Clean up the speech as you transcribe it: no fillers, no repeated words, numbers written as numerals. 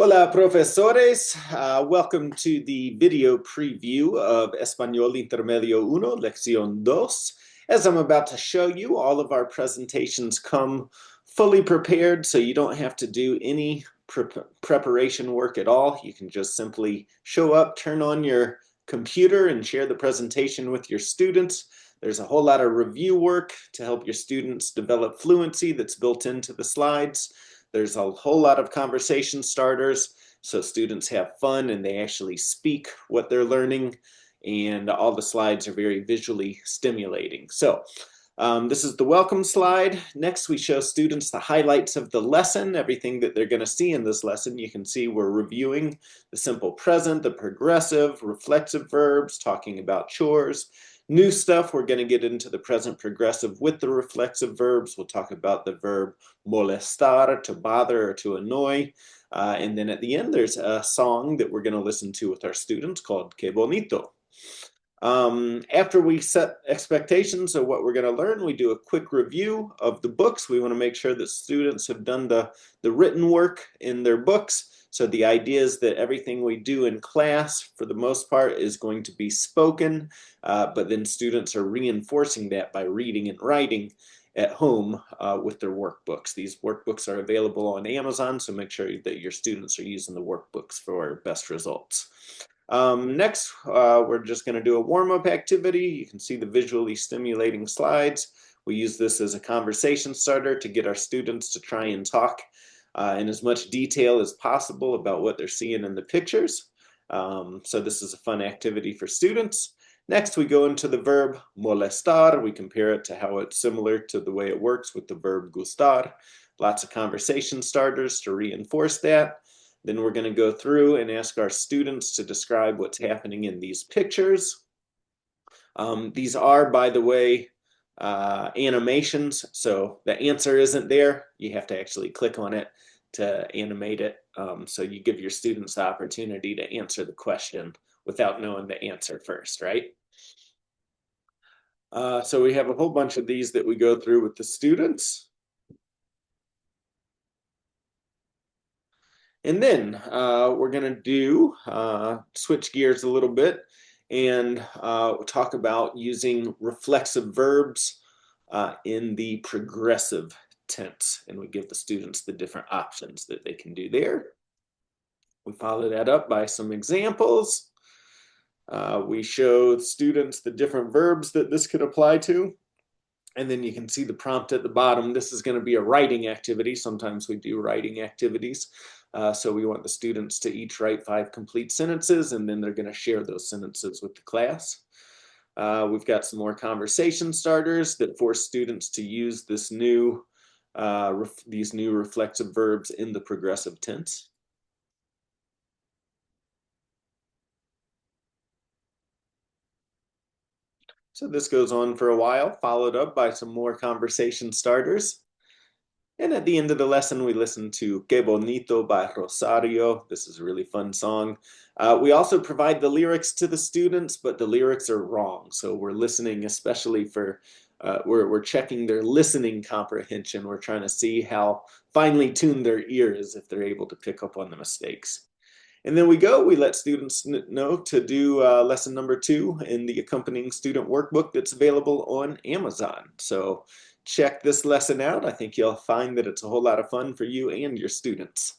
Hola, profesores. Welcome to the video preview of Español Intermedio 1, Lección 2. As I'm about to show you, all of our presentations come fully prepared, so you don't have to do any preparation work at all. You can just simply show up, turn on your computer, and share the presentation with your students. There's a whole lot of review work to help your students develop fluency that's built into the slides. There's a whole lot of conversation starters, so students have fun and they actually speak what they're learning, and all the slides are very visually stimulating. So this is the welcome slide. Next, we show students the highlights of the lesson, everything that they're going to see in this lesson. You can see we're reviewing the simple present, the progressive, reflexive verbs, talking about chores. New stuff, we're going to get into the present progressive with the reflexive verbs. We'll talk about the verb molestar, to bother or to annoy. And then at the end, there's a song that we're going to listen to with our students called Que Bonito. After we set expectations of what we're going to learn, we do a quick review of the books. We want to make sure that students have done the written work in their books. So the idea is that everything we do in class, for the most part, is going to be spoken, but then students are reinforcing that by reading and writing at home with their workbooks. These workbooks are available on Amazon, so make sure that your students are using the workbooks for best results. Next, we're just going to do a warm-up activity. You can see the visually stimulating slides. We use this as a conversation starter to get our students to try and talk in as much detail as possible about what they're seeing in the pictures. So this is a fun activity for students. Next, we go into the verb molestar. We compare it to how it's similar to the way it works with the verb gustar. Lots of conversation starters to reinforce that. Then we're going to go through and ask our students to describe what's happening in these pictures. These are, by the way, animations, so the answer isn't there. You have to actually click on it to animate it. So you give your students the opportunity to answer the question without knowing the answer first, right? So we have a whole bunch of these that we go through with the students. And then we're going to do switch gears a little bit and talk about using reflexive verbs in the progressive tense. And we give the students the different options that they can do there. We follow that up by some examples. We show students the different verbs that this could apply to. And then you can see the prompt at the bottom. This is going to be a writing activity. Sometimes we do writing activities. So we want the students to each write 5 complete sentences, and then they're going to share those sentences with the class. We've got some more conversation starters that force students to use this these new reflexive verbs in the progressive tense. So this goes on for a while, followed up by some more conversation starters. And at the end of the lesson, we listen to Que Bonito by Rosario. This is a really fun song. We also provide the lyrics to the students, but the lyrics are wrong. So we're listening, especially for, we're checking their listening comprehension. We're trying to see how finely tuned their ear is if they're able to pick up on the mistakes. And then we let students know to do lesson number 2 in the accompanying student workbook that's available on Amazon. So check this lesson out. I think you'll find that it's a whole lot of fun for you and your students.